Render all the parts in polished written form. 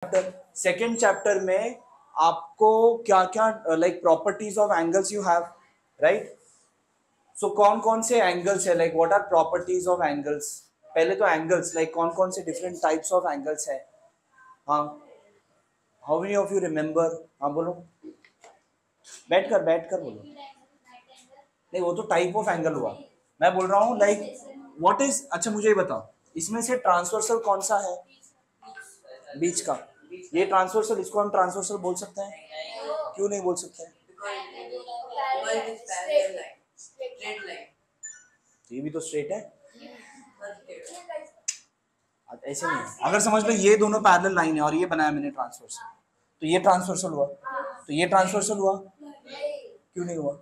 Second chapter में आपको क्या क्या like properties of angles you have, right? So कौन कौन से एंगल्स है, like what are properties of angles? पहले तो एंगल्स लाइक कौन कौन से डिफरेंट टाइप्स ऑफ एंगल्स है। हाँ, how many of you remember? हाँ बोलो, बैठ कर बोलो। नहीं, वो तो टाइप ऑफ एंगल हुआ। मैं बोल रहा हूँ लाइक व्हाट इज, अच्छा मुझे ये बताओ, इसमें से ट्रांसवर्सल कौन सा है? बीच का, ये ट्रांसवर्सल, इसको हम ट्रांसवर्सल बोल सकते हैं? क्यों नहीं बोल सकते हैं? ये भी तो स्ट्रेट है। ऐसे नहीं है, अगर समझ लो ये दोनों पैरेलल लाइन है और ये बनाया मैंने ट्रांसवर्सल, तो ये ट्रांसवर्सल हुआ, तो ये ट्रांसवर्सल हुआ, क्यों नहीं हुआ?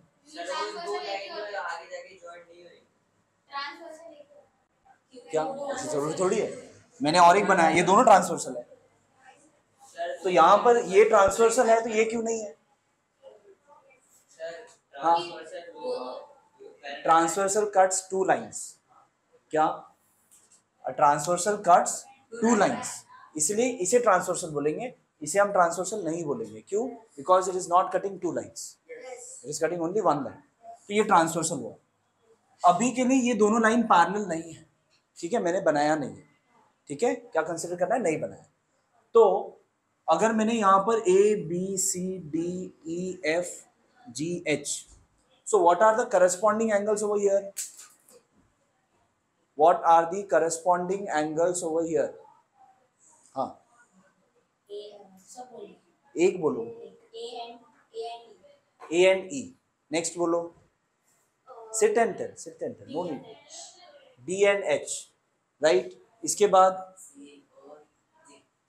क्या ऐसी जरूरत थोड़ी है, मैंने और एक बनाया, ये दोनों ट्रांसवर्सल है, तो यहाँ पर ये ट्रांसवर्सल है तो ये क्यों नहीं है? हाँ, ट्रांसवर्सल कट्स टू लाइंस। क्या? ट्रांसवर्सल कट्स टू लाइंस, इसलिए इसे ट्रांसवर्सल बोलेंगे, इसे हम ट्रांसवर्सल नहीं बोलेंगे। क्यों? Because it is not cutting two lines, it is cutting only one line, तो ये ट्रांसवर्सल हुआ। अभी के लिए ये दोनों लाइन पैरेलल नहीं है, ठीक है, मैंने बनाया नहीं है, ठीक है, क्या कंसिडर करना है, नहीं बनाया। तो अगर मैंने यहाँ पर A B C D E F G H, so what are the corresponding angles over here? What are the corresponding angles over here? हाँ, एक बोलो, A and E. नेक्स्ट बोलो, sit and tell, no need. D and H, right? इसके बाद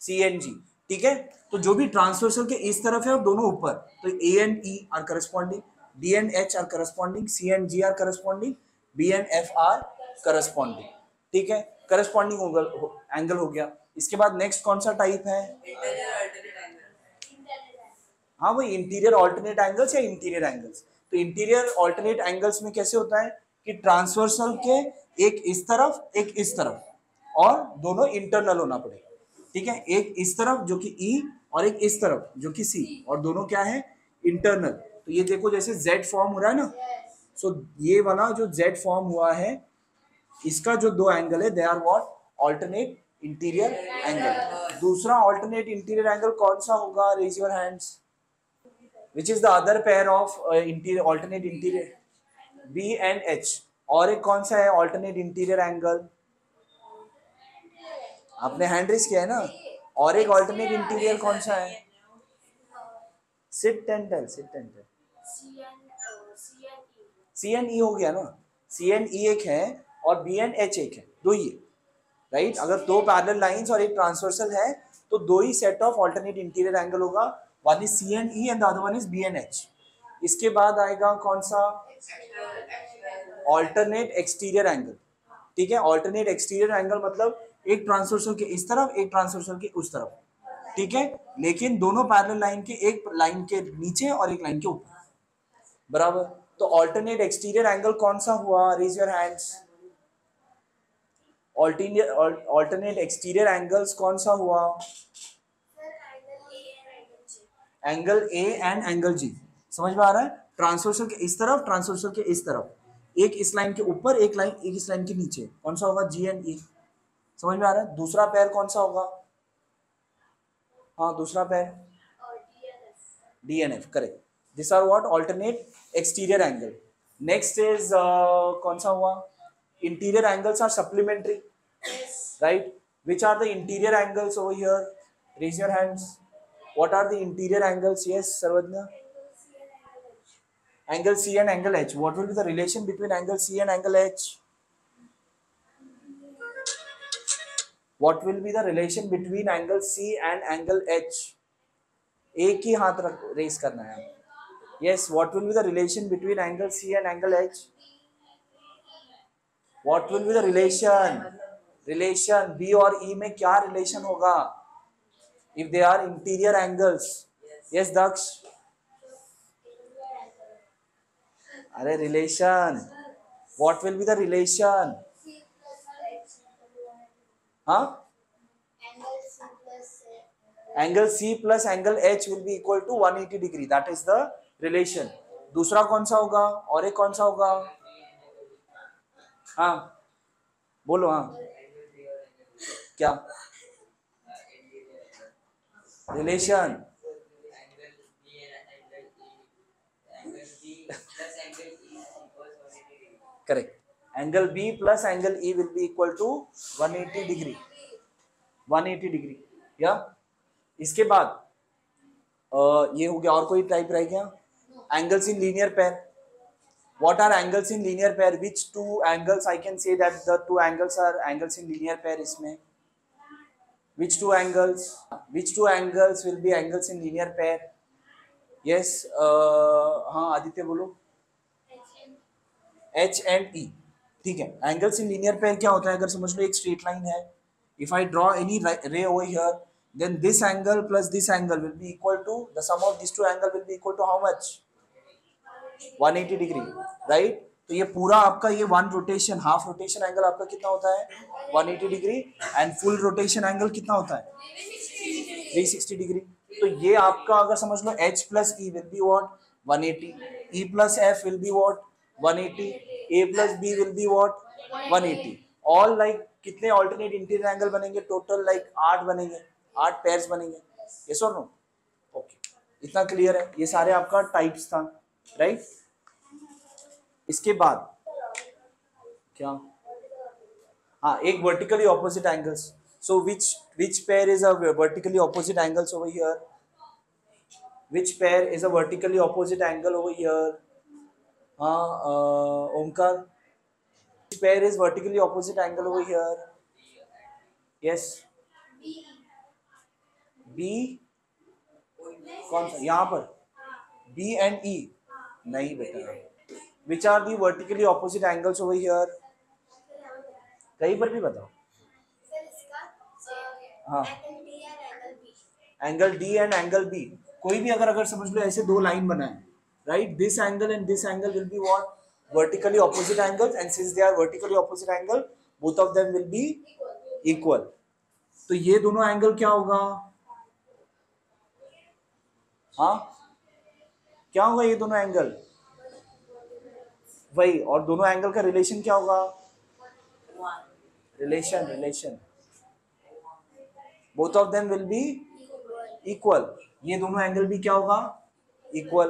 C and G, ठीक है। तो जो भी ट्रांसवर्सल के इस तरफ है और दोनों ऊपर, तो A and E are corresponding, D and H are corresponding, C and G are corresponding, B and F are corresponding, ठीक है, करस्पॉन्डिंग एंगल हो गया। इसके बाद नेक्स्ट कौन सा टाइप है? हाँ, वही इंटीरियर ऑल्टरनेट एंगल्स या इंटीरियर एंगल्स। तो इंटीरियर ऑल्टरनेट एंगल्स में कैसे होता है कि ट्रांसवर्सल के एक इस तरफ एक इस तरफ, और दोनों इंटरनल होना पड़ेगा, ठीक है, एक इस तरफ जो कि ई और एक इस तरफ जो कि सी, और दोनों क्या है, इंटरनल। तो ये देखो जैसे जेड फॉर्म हो रहा है ना, सो ये वाला जो जेड फॉर्म हुआ है, इसका जो दो एंगल है, they are what? Alternate interior angle. दूसरा ऑल्टरनेट इंटीरियर एंगल कौन सा होगा? Raise your hands. Which is the other pair of interior alternate interior? B and H. और एक कौन सा है ऑल्टरनेट इंटीरियर एंगल? आपने हैंड रेज किया है ना। और एक ऑल्टरनेट इंटीरियर कौन सा है? Sit and tell, sit and tell. C and E हो गया ना, सी एंड ई एक है और बी एंड एच एक है, दो ही है, राइट? अगर दो पैरेलल लाइंस और एक ट्रांसवर्सल है तो दो ही set of alternate interior angle होगा, one is C and E and the other one is B and H. इसके बाद आएगा कौन सा? ऑल्टरनेट एक्सटीरियर एंगल, ठीक है। ऑल्टरनेट एक्सटीरियर एंगल मतलब एक ट्रांसवर्सल के इस तरफ एक ट्रांसवर्सल के उस तरफ, ठीक है, लेकिन दोनों पैरेलल लाइन के एक लाइन के नीचे और एक लाइन के ऊपर, बराबर। तो ऑल्टरनेट एक्सटीरियर एंगल कौन सा हुआ? Raise your hands. Alternate exterior angles कौन सा हुआ? Angle A and angle G. समझ में आ रहा है? ट्रांसवर्सल के इस तरफ ट्रांसवर्सल के इस तरफ, एक इस लाइन के ऊपर एक लाइन एक इस लाइन के नीचे, कौन सा होगा? जी एंड ई। समझ में आ रहा है? दूसरा पैर कौन सा होगा? हाँ, दूसरा pair D and F, correct. This are what? Alternate exterior angle. Next is कौन सा हुआ? Interior angles are supplementary, right? Which are the interior angles over here? Raise your hands. What are the interior angles? Yes, Sarvadna. Angle C and angle H. What will be the relation between angle C and angle H? What will be the relation between angle C and angle H? एक ही हाथ रख race करना है। Yes, what will be the relation between angle C and angle H? What will be the relation? Relation B और E में क्या relation होगा? If they are interior angles. Yes, Daksh. अरे relation. What will be the relation? हाँ, angle C plus angle H will be equal to 180 degree, that is the relation. दूसरा कौन सा होगा, और एक कौन सा होगा? हाँ बोलो, हाँ क्या relation? Correct, angle B plus angle E will be equal to 180 degree, 180 degree. या इसके बाद ये हो गया, और कोई टाइप रह गया? Angles in linear pair. What are angles in linear pair? Which two angles I can say that the two angles are angles in linear pair? इसमें which two angles? Which two angles will be angles in linear pair? Yes, हाँ आदित्य बोलो। H and E, ठीक है। angles in linear pair क्या होता है? अगर समझ लो एक straight line है, if I draw any ray over here, then this angle plus this angle will be equal to, the sum of these two angle will be equal to how much? 180 degree, right? तो ये पूरा आपका ये one rotation, half rotation angle आपका कितना होता है? 180 degree. And full rotation angle कितना होता है? 360 डिग्री। तो ये आपका अगर समझ लो H plus E will be what? 180, E plus F will be what? 180, A plus B will be what? 180। All like कितने ऑल्टरनेट इंटीरियर एंगल बनेंगे? टोटल लाइक 8 बनेंगे, 8 पेयर्स बनेंगे। यस और नो? ओके, इतना क्लियर है? ये सारे आपका टाइप्स था, राइट? इसके बाद क्या? हाँ, एक vertically opposite angles. So which pair is a vertically opposite angles over here? Which pair is a vertically opposite angle over here? Omkar, which pair is vertically opposite angle over here? Yes, B, कौन सा यहाँ पर? B and E नहीं बेटा। Which are the vertically opposite angles over here? कहीं पर भी बताओ। हाँ, angle D and angle B. कोई भी अगर समझ लो ऐसे दो लाइन बनाए, right? This angle and this angle will be what? Vertically opposite angles, and since they are vertically opposite angle, both of them will be equal. तो ये दोनों एंगल क्या होगा? हाँ, क्या होगा ये दोनों एंगल? वही, और दोनों एंगल का रिलेशन क्या होगा? Relation both of them will be equal. ये दोनों एंगल भी क्या होगा? इक्वल।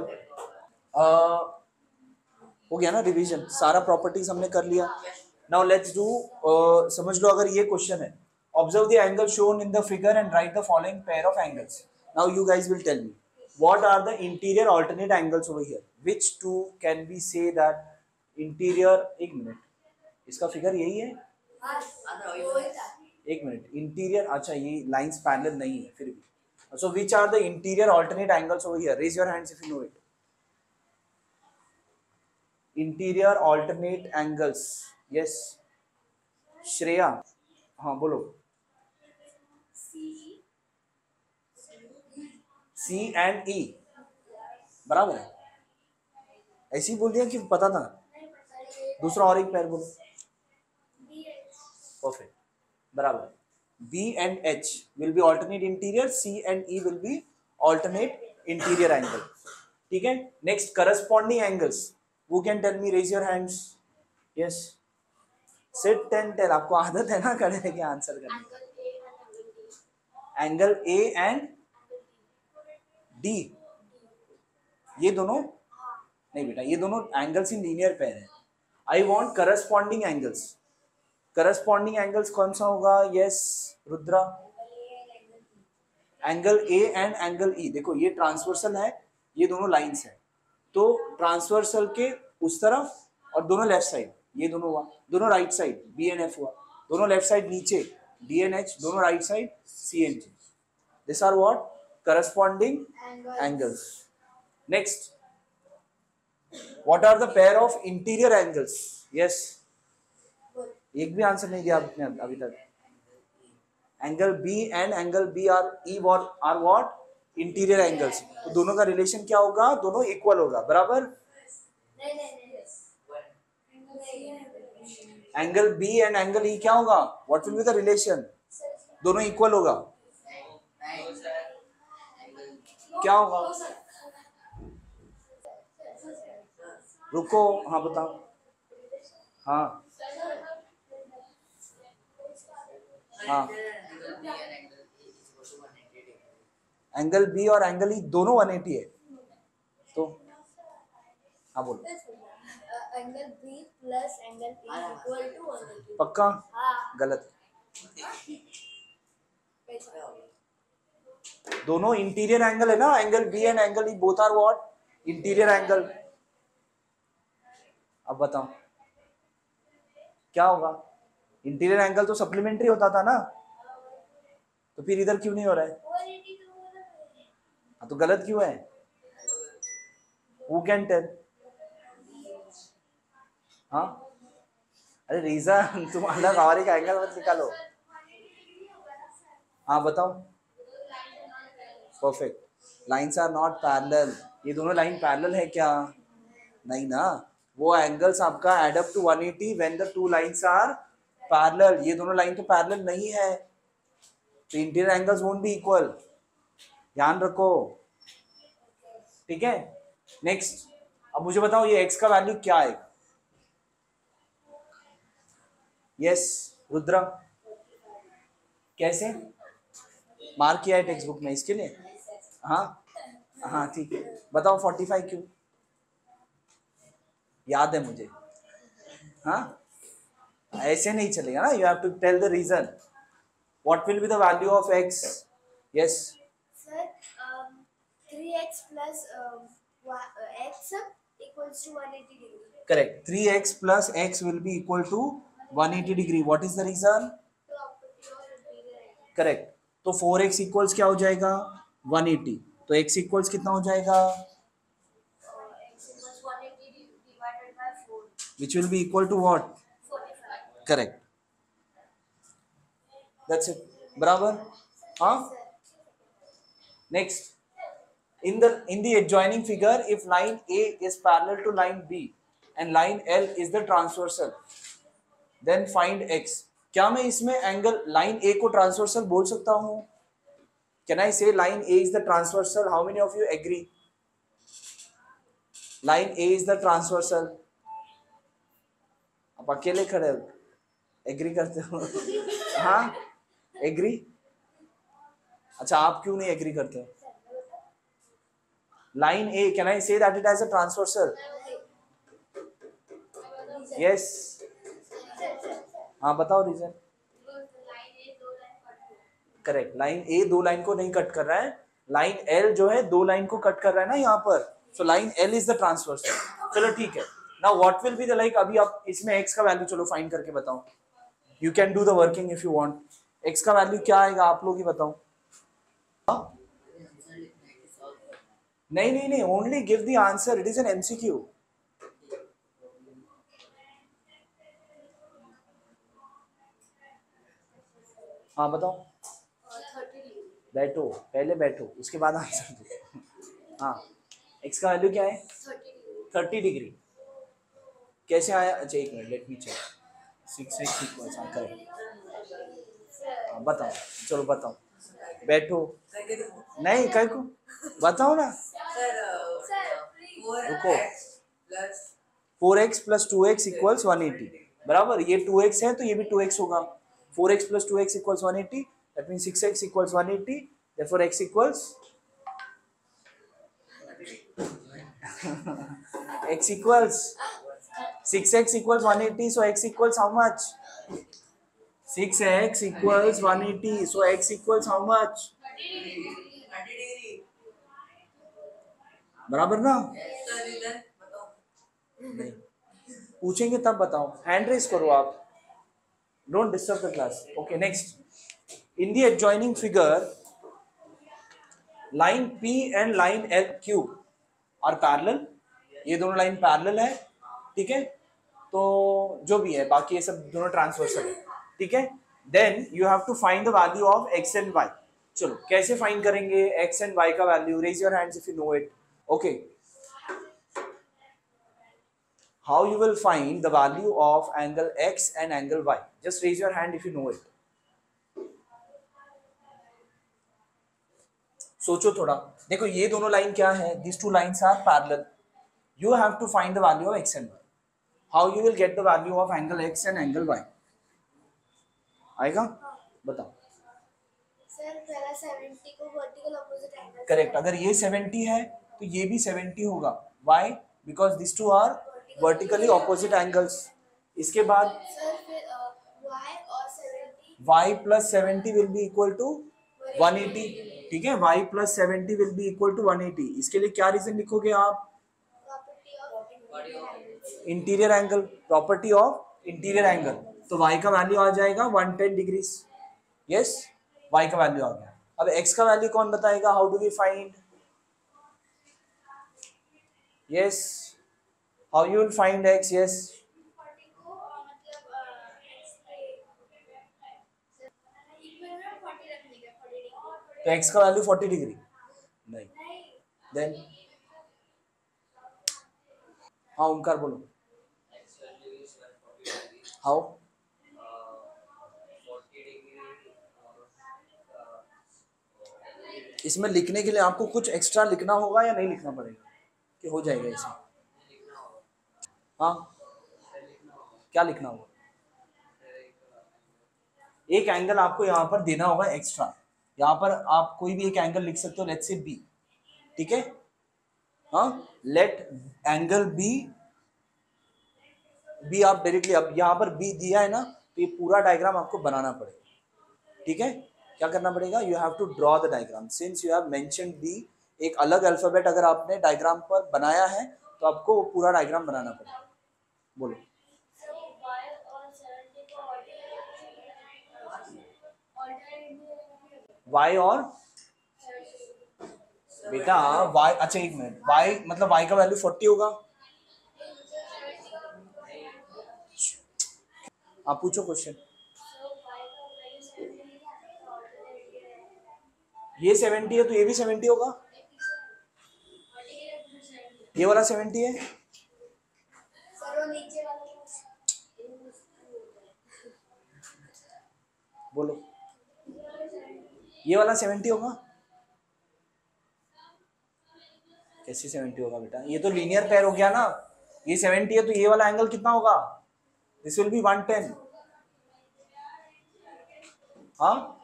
हो गया ना रिवीजन? सारा प्रॉपर्टीज हमने कर लिया। नाउ लेट्स डू, समझ लो अगर ये क्वेश्चन है, observe the angle shown in the figure and write the following pair of angles. Now you guys will tell me what are the interior alternate angles over here, which two can be say that interior. एक minute, इसका figure यही है? एक minute, interior, अच्छा ये lines parallel नहीं है फिर भी। So which are the interior alternate angles over here? Raise your hands if you know it. Interior alternate angles, yes Shreya, हाँ बोलो। सी एंड ई, बराबर है? ऐसे ही बोल दिया कि पता था? दूसरा और एक पैर बोलो। परफेक्ट, बराबर। B and H will be alternate interior, C and E will be alternate interior angle, ठीक है? Next, corresponding angles. Who can tell me? Raise your hands. Yes. Sit and tell. आपको आदत है ना खड़े रह के आंसर करने। एंगल A and D, ये दोनों नहीं बेटा, ये दोनों एंगल्स इन लीनियर पेयर है। I want corresponding angles. Corresponding angles कौन सा होगा? Yes Rudra. Angle A and angle ई, देखो ये ट्रांसवर्सल है, ये दोनों लाइंस है, तो ट्रांसवर्सल के उस तरफ और दोनों लेफ्ट साइड, ये दोनों हुआ, दोनों right side B and F हुआ, दोनों लेफ्ट साइड नीचे डी एंड एच, दोनों right side C and G. This are what? Corresponding angles. Next, what are the pair of interior angles? Yes, एक भी आंसर नहीं दिया आपने अभी तक। Angle B and angle B are what? Interior angles. तो दोनों का रिलेशन क्या होगा? दोनों इक्वल होगा, बराबर? Angle B and angle E क्या होगा? What will be the relation? दोनों इक्वल होगा। क्या होगा? रुको, हाँ बताओ। हाँ हाँ, एंगल बी और एंगल ई दोनों 180 है, तो हाँ बोलो। Angle B plus angle E equal to 180। पक्का? गलत। दोनों इंटीरियर एंगल है ना, angle B and angle E both are what? Interior angle. अब बताओ क्या होगा? इंटीरियर एंगल तो सप्लीमेंट्री होता था ना, तो फिर इधर क्यों नहीं हो रहा है? हाँ तो गलत क्यों है? Who can tell? हाँ, अरे रीजन तुम अलग और एक एंगल मत निकालो। हाँ बताओ। Perfect, lines are not parallel. ये दोनों लाइन पैरेलल है क्या? नहीं ना, वो एंगल्स आपका add up to 180 when the two lines are parallel. ये दोनों लाइन तो पैरेलल नहीं है, तो interior angles won't be equal, ध्यान रखो, ठीक है। नेक्स्ट, अब मुझे बताओ ये x का वैल्यू क्या आएगा? यस रुद्रा, कैसे मार्क किया है टेक्स्ट बुक में इसके लिए? हाँ हाँ ठीक है, बताओ 45 क्यों? याद है मुझे। हाँ ऐसे नहीं चलेगा ना, you have to tell the reason. What will be the value of x? Yes sir 3x plus x equals to 180 degree. Correct, 3x plus x will be equal to 180 degree. What is the reason? Property of interior angle. Correct, तो 4x equals क्या हो जाएगा? 180, तो x equals कितना हो जाएगा? X equals 180 divided by 4. Which will be equal to what? 45. Correct. That's it. बराबर? हाँ. Next, in the adjoining figure, if line A is parallel to line B and line L is the transversal, then find x. क्या मैं इसमें angle line A को transversal बोल सकता हूँ? Can I say line A is the transversal? How many of you agree? Line A is the transversal. आप अकेले खड़े हो, एग्री करते हो? हाँ एग्री? अच्छा आप क्यों नहीं एग्री करते? Line A, can I say that it has a transversal? Yes. हाँ बताओ रीजन। करेक्ट, लाइन A दो लाइन को नहीं कट कर रहा है, लाइन L जो है दो लाइन को कट कर रहा है ना यहाँ पर, so line L is the transversal. चलो ठीक है, now what will be the like, अभी आप इसमें x का वैल्यू चलो फाइंड करके बताओ। You can do the working if you want. x का वैल्यू क्या आएगा आप लोग ही बताओ। नहीं नहीं नहीं, only give the answer, it is an MCQ. हाँ बताओ। 30 degree. बैठो, पहले बैठो उसके बाद आंसर दो। हाँ, x का वैल्यू क्या है? 30 degree. 30 डिग्री। कैसे आया? अच्छा एक minute, let me check. 6x equals, हाँ करेक्ट। हाँ बताओ, चलो बताओ, बैठो। नहीं कहीं को बताओ ना, रुको। 4x plus 2x equals 180, बराबर, ये 2x है तो ये भी 2x होगा। 4x plus 2x equals 180, that means 6x equals 180, therefore x equals x equals 6x equals 180, so x equals how much? 6x equals 180, so x equals how much? 30 बराबर ना? नहीं, पूछेंगे तब बताओ, हैंड रेस करो आप, don't disturb the class. Okay next, in the adjoining figure line P and line Q are parallel. ये दोनों लाइन पैरेलल है, ठीक है, तो जो भी है बाकी ये सब दोनों ट्रांसवर्सल है, ठीक है। Then you have to find the value of x and y। चलो कैसे फाइंड करेंगे x एंड y का value? Raise your hands if you know it. Okay, how you will find the value of angle x and angle y? Just raise your hand if you know it. सोचो थोड़ा, देखो ये दोनों line क्या है, this two lines are parallel, you have to find the value of x and y, how you will get the value of angle x and angle y, आएगा बताओ। Sir पहला 70 को वर्टिकल ऑपोजिट एंगल, करेक्ट, अगर ये 70 है तो ये भी 70 होगा, y, because this two are vertically opposite angles. इसके बाद सर फिर y और 70 y plus 70 will be equal to 180, ठीक है, y plus 70 will be equal to 180। इसके लिए क्या रीजन लिखोगे आप, property of interior angle, property of interior angle, तो y का वैल्यू आ जाएगा 110 डिग्रीज, यस, y का वैल्यू आ गया। अब x का वैल्यू कौन बताएगा, how do we find, yes, how you will find x, yes, 40 को मतलब x इक्वल में 40 रखने का 40 डिग्री, तो x का वैल्यू 40 डिग्री नहीं, देन हाँ ओमकार बोलो, हाउ, इसमें लिखने के लिए आपको कुछ एक्स्ट्रा लिखना होगा या नहीं लिखना पड़ेगा, कि हो जाएगा ऐसे, हाँ क्या लिखना होगा, एक एंगल आपको यहाँ पर देना होगा एक्स्ट्रा, यहाँ पर आप कोई भी एक एंगल लिख सकते हो, लेट्स से बी, ठीक है, हाँ, लेट एंगल बी, बी आप डायरेक्टली, अब यहाँ पर बी दिया है ना, तो ये पूरा डायग्राम आपको बनाना पड़ेगा, ठीक है, क्या करना पड़ेगा, you have to draw the diagram, since you have mentioned B, एक अलग अल्फाबेट अगर आपने डायग्राम पर बनाया है तो आपको वो पूरा डायग्राम बनाना पड़ेगा, बोलो। सर y और 70 को y और बेटा y, अच्छा एक मिनट, y मतलब y का वैल्यू 40 होगा, आप पूछो क्वेश्चन, ये 70 है तो ये भी 70 होगा, ये वाला 70 है, सर वो नीचे वाला बोलो, ये वाला 70 होगा, कैसे 70 होगा बेटा, ये तो लीनियर पेयर हो गया ना, ये 70 है तो ये वाला एंगल कितना होगा, दिस विल बी 110, हाँ,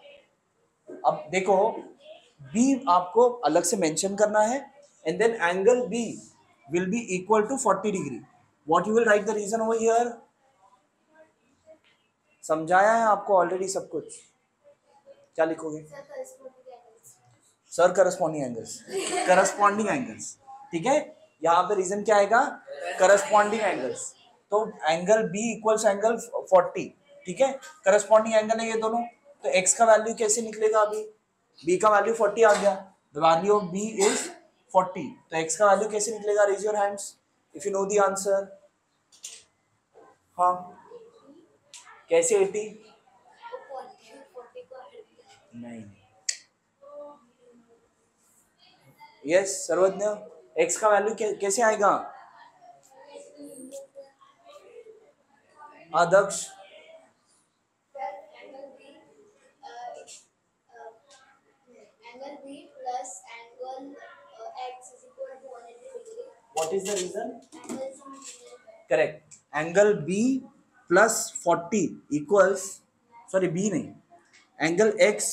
अब देखो B आपको अलग से मेंशन करना है, and then angle B will be equal to 40 degree, what you will write the reason over here, समझाया है आपको ऑलरेडी सब कुछ, क्या लिखोगे, sir corresponding angles, corresponding angles, ठीक है, यहाँ पे रीजन क्या आएगा, करस्पॉन्डिंग एंगल्स, तो एंगल B इक्वल्स एंगल 40, ठीक है, करस्पॉन्डिंग एंगल है ये दोनों, तो x का वैल्यू कैसे निकलेगा, अभी b का वैल्यू 40 आ गया, the value of b is 40, तो x का वैल्यू कैसे निकलेगा, raise your hands if you know the answer, हाँ कैसे 80, नहीं, यस सर्वज्ञ, x का वैल्यू कैसे आएगा, Adarsh, angle B plus angle x is equal to 180 degree, what is the reason, angle correct, angle B plus 40 equals, sorry B नहीं, angle x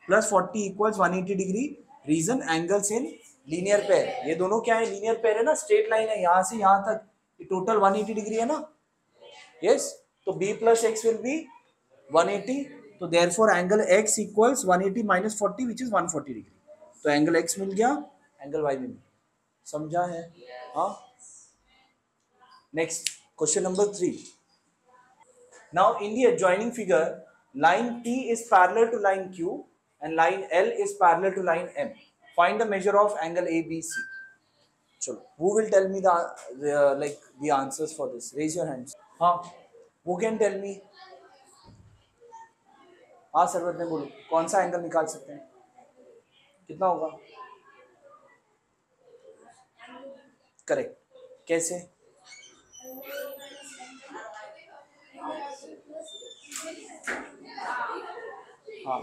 plus 40 equals 180 degree, reason angles in linear pair, ये दोनों क्या है, linear pair है ना, straight line है, यहाँ से यहाँ तक टोटल 180 डिग्री है ना, यस, तो B plus x will be 180, तो therefore angle x equals 180 minus 40 which is 140 degree, तो एंगल x मिल गया, एंगल y भी मिल गया, समझा है, हाँ, next question number 3, now in the adjoining figure line T is parallel to line Q and line L is parallel to line M, find the measure of angle ABC, chalo who will tell me the answers for this, raise your hands, हाँ who can tell me, हाँ सर्वज्ञ बोलो, कौन सा angle निकाल सकते हैं, कितना होगा, करेक्ट, कैसे, हाँ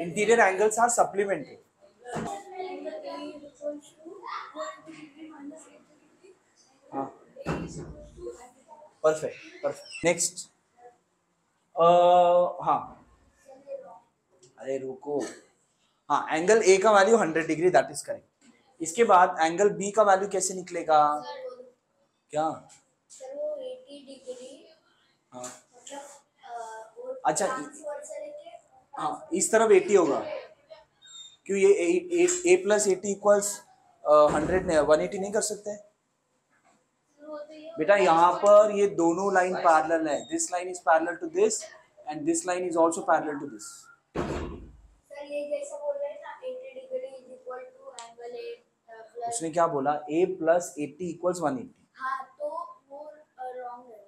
इंटीरियर एंगल्स आर सप्लीमेंट्री. हाँ, परफेक्ट परफेक्ट. नेक्स्ट. हाँ, अरे रुको. हाँ, एंगल ए का value 100 degree, that is correct. इसके बाद एंगल बी का वैल्यू कैसे निकलेगा? क्या? सर वो 80 डिग्री हाँ, मतलब अच्छा, ट्रांसफर से लेके हाँ, इस तरफ 80 होगा. क्यों ये ए प्लस 80 इक्वल्स 100 180 नहीं कर सकते बेटा? यहाँ पर ये दोनों लाइन पैरेलल है. This line is parallel to this and this line is also parallel to this. Sir ये जैसा बोल रहे हैं ना 80 degree is equal to angle A plus. उसने क्या बोला? a plus 80 equals 180. हाँ तो वो रॉन्ग है.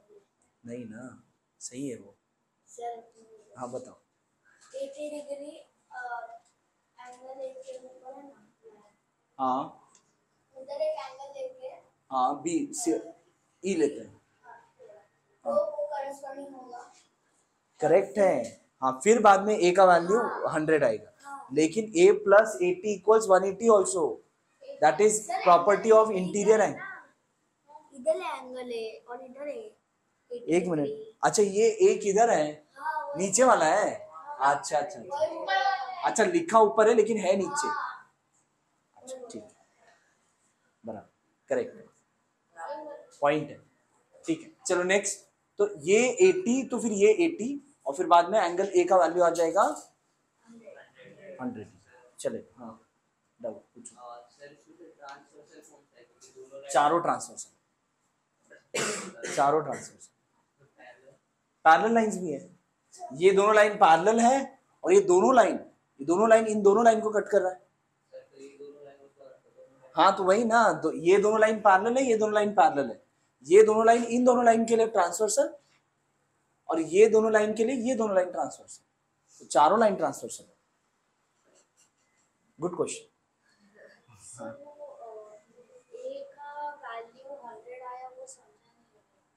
नहीं ना, सही है वो. सर हाँ बताओ. 80 डिग्री एंगल ए के ऊपर है ना. हाँ उधर एक एंगल लेके हाँ, बी ई लेते हैं. तो वो करस्पॉन्डिंग होगा. करेक्ट है. हाँ, फिर बाद में a का वैल्यू 100 आएगा. लेकिन a plus 80 equals 180 also. That is property of interior angle. इधर एंगल है और इधर है. एक मिनट. अच्छा, ये a किधर है? नीचे वाला है. अच्छा अच्छा अच्छा, अच्छा लिखा ऊपर है लेकिन है नीचे. अच्छा ठीक है, बराबर, करेक्ट पॉइंट है. ठीक है, चलो नेक्स्ट. तो ये 80, तो फिर ये 80 और फिर बाद में एंगल ए का वैल्यू आ जाएगा 100. चले. हाँ डाउट पूछो. चारों ट्रांसवर्सल, चारों ट्रांसवर्सल पैरेलल लाइंस भी है. ये दोनों लाइन पैरेलल है और ये दोनों लाइन इन दोनों लाइन को कट कर रहा है. हाँ तो वही ना, ये दोनों लाइन पैरेलल है, ये दोनों लाइन पैरेलल है. ये दोनों लाइन इन दोनों लाइन के लिए ट्रांसवर्सल और ये दोनों लाइन के लिए ये दोनों लाइन ट्रांसवर्सल. तो चारों लाइन ट्रांसवर्सल है. Good question.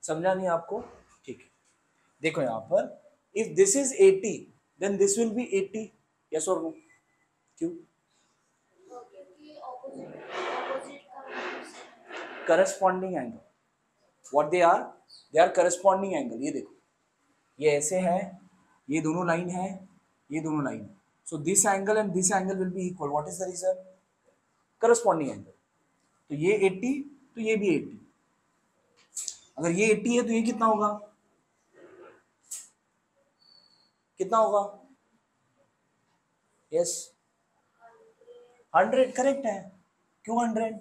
समझा नहीं आपको? ठीक है, देखो यहाँ पर if this is 80 then this will be 80. Yes और नो? क्यों? Corresponding angle. What they are corresponding angle. ये देखो, ये ऐसे है, ये दोनों लाइन है, ये दोनों लाइन है. So this angle and this angle will be equal. What is the reason? Corresponding angle. तो ये 80 तो ये भी 80. अगर ये 80 है तो ये कितना होगा? कितना होगा? यस 100. करेक्ट है. क्यों 100?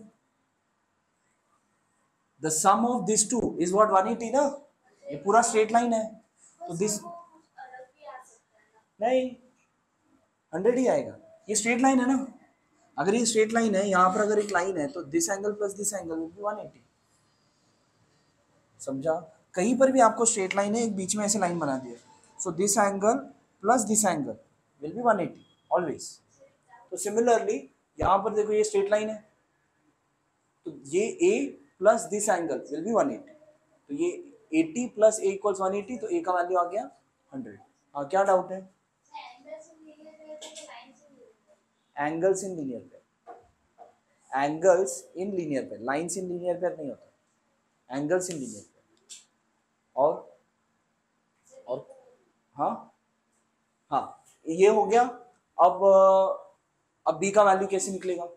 The sum of this two is what 180 ना. ये पूरा स्ट्रेट लाइन है तो दिस नहीं 100 ही आएगा. ये स्ट्रेट लाइन है ना. अगर ये स्ट्रेट लाइन है, यहाँ पर अगर एक लाइन है तो this angle plus this angle will B 180. समझा? कहीं पर भी आपको स्ट्रेट लाइन है, एक बीच में ऐसे लाइन बना दिया, सो this angle plus this angle will B 180 always. तो सिमिलरली यहाँ पर देखो, ये स्ट्रेट लाइन है तो ये a plus this angle will B 180. तो ये 80 प्लस a इक्वल्स 180, तो a का वैल्यू आ गया 100. हाँ, क्या डाउट है? Angles in linear pair. Angles in linear pair, lines in linear pair नहीं होता. Angles in linear pair. और हाँ हाँ, ये हो गया. अब b का वैल्यू कैसे निकलेगा?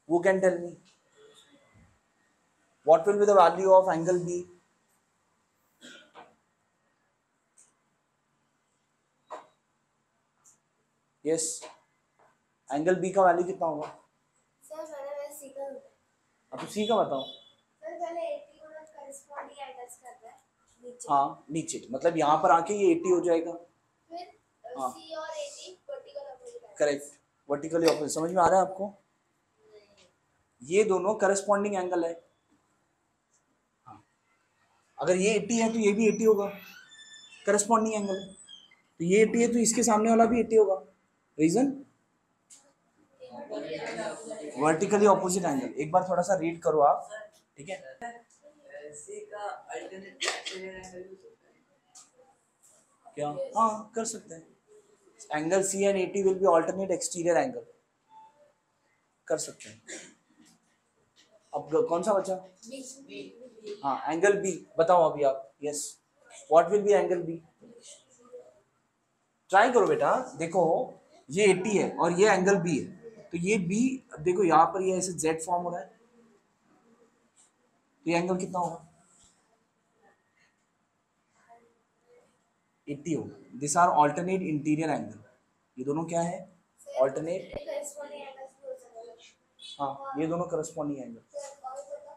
Who can tell me? What will be the value of angle B? Yes. Angle B का वैल्यू कितना होगा? सर मैंने सीखा. अब तो C का बताओ. सर पहले 80 को करस्पॉन्डिंग एंगल्स करते हैं नीचे. हाँ नीचे, मतलब यहाँ पर आके ये 80 हो जाएगा. फिर हाँ. C और 80 vertical opposite. Correct, vertically opposite. समझ में आ रहा है आपको? ये दोनों करस्पॉन्डिंग एंगल है. हाँ, अगर ये 80 है तो ये भी 80 होगा. करस्पॉन्डिंग एंगल है. तो ये 80 है तो इसके सामने वाला भी 80 होगा. रीजन? Vertically opposite angle. एक बार थोड़ा सा रीड करो आप, ठीक है? क्या? हाँ कर सकते हैं. Angle C and 80 will be alternate exterior angle, कर सकते हैं। अब कौन सा बचा? हाँ एंगल बी, बताओ अभी आप। Yes, what will be angle B? Try करो बेटा, देखो ये 80 है और ये एंगल बी है, तो ये बी देखो यहाँ पर ये ऐसे जेड फॉर्म हो रहा है, तो ये एंगल कितना होगा? 80 होगा। This are alternate interior angle, ये दोनों क्या है? ऑल्टरनेट। corresponding angles भी हो सकते हैं। हाँ ये दोनों करस्पॉन्डिंग एंगल। सर और बता,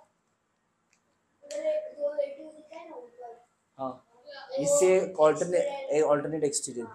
उधर जो 80 दिखा है ना ऊपर, हाँ, इससे ऑल्टरनेट एक्सटीरियर।